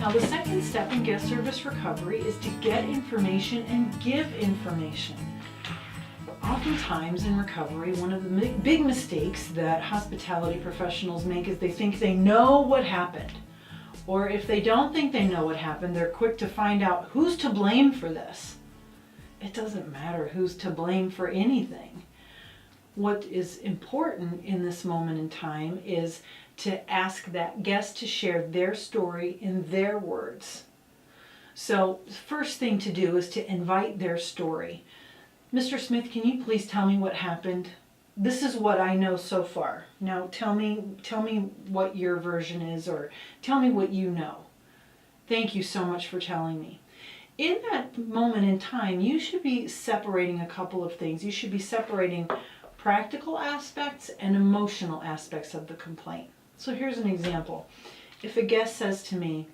Now, the second step in guest service recovery is to get information and give information. Oftentimes in recovery, one of the big mistakes that hospitality professionals make is they think they know what happened. Or if they don't think they know what happened, they're quick to find out who's to blame for this. It doesn't matter who's to blame for anything. What is important in this moment in time is to ask that guest to share their story in their words. So the first thing to do is to invite their story. Mr. Smith, can you please tell me what happened? This is what I know so far. Now tell me what your version is, or tell me what you know. Thank you so much for telling me. In that moment in time, you should be separating a couple of things. You should be separating practical aspects and emotional aspects of the complaint. So here's an example. If a guest says to me,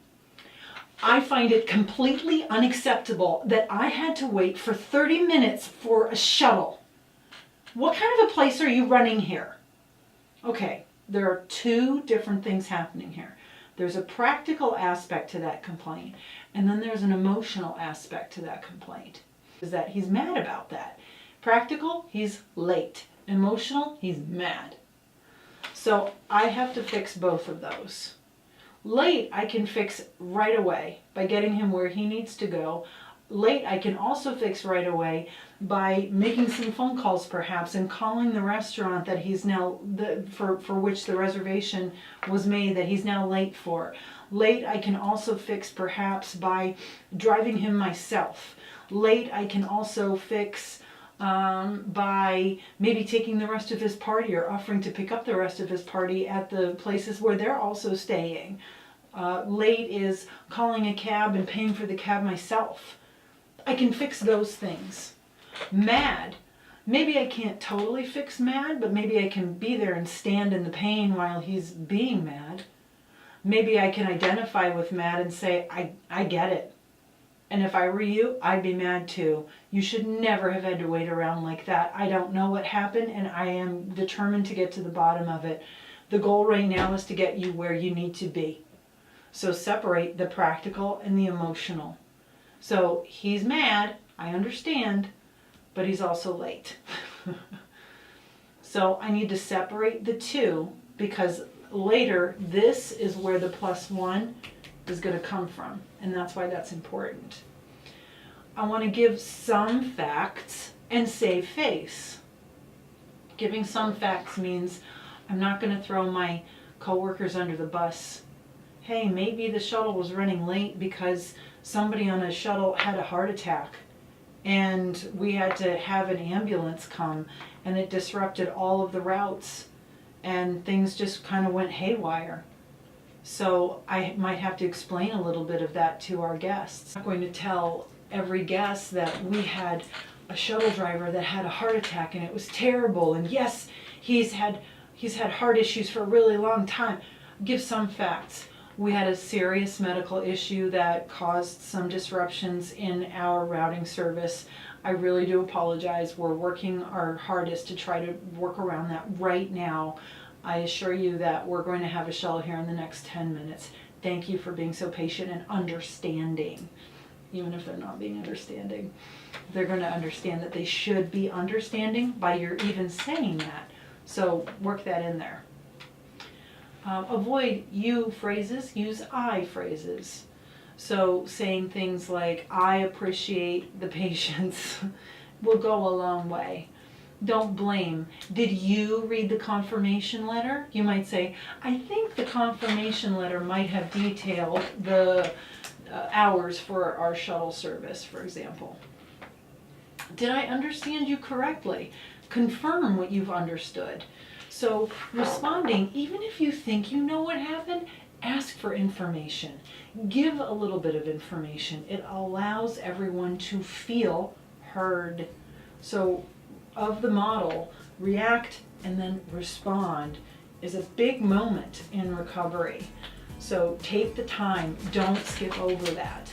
I find it completely unacceptable that I had to wait for 30 minutes for a shuttle. What kind of a place are you running here? Okay, there are two different things happening here. There's a practical aspect to that complaint, and then there's an emotional aspect to that complaint. Is that he's mad about that. Practical, he's late. Emotional, he's mad. So I have to fix both of those. Late, I can fix right away by getting him where he needs to go. Late, I can also fix right away by making some phone calls perhaps and calling the restaurant that he's now, for which the reservation was made, that he's now late for. Late, I can also fix perhaps by driving him myself. Late, I can also fix by maybe taking the rest of his party or offering to pick up the rest of his party at the places where they're also staying. Late is calling a cab and paying for the cab myself. I can fix those things. Mad, maybe I can't totally fix mad, but maybe I can be there and stand in the pain while he's being mad. Maybe I can identify with mad and say, I get it. And if I were you, I'd be mad too. You should never have had to wait around like that. I don't know what happened, and I am determined to get to the bottom of it. The goal right now is to get you where you need to be. So separate the practical and the emotional. So he's mad, I understand, but he's also late. So I need to separate the two, because later this is where the +1 is going to come from, and that's why that's important. I want to give some facts and save face. Giving some facts means I'm not going to throw my coworkers under the bus. Hey, maybe the shuttle was running late because somebody on a shuttle had a heart attack and we had to have an ambulance come, and it disrupted all of the routes and things just kind of went haywire. So I might have to explain a little bit of that to our guests. I'm not going to tell every guest that we had a shuttle driver that had a heart attack and it was terrible, and yes, he's had heart issues for a really long time. Give some facts. We had a serious medical issue that caused some disruptions in our routing service. I really do apologize. We're working our hardest to try to work around that right now. I assure you that we're going to have a shuttle here in the next 10 minutes. Thank you for being so patient and understanding. Even if they're not being understanding, they're going to understand that they should be understanding by your even saying that. So work that in there. Avoid you phrases, use I phrases. So saying things like, I appreciate the patience will go a long way. Don't blame. Did you read the confirmation letter? You might say, I think the confirmation letter might have detailed the hours for our shuttle service, for example. Did I understand you correctly? Confirm what you've understood. So responding, even if you think you know what happened, ask for information. Give a little bit of information. It allows everyone to feel heard. So of the model, react and then respond is a big moment in recovery. So take the time, don't skip over that.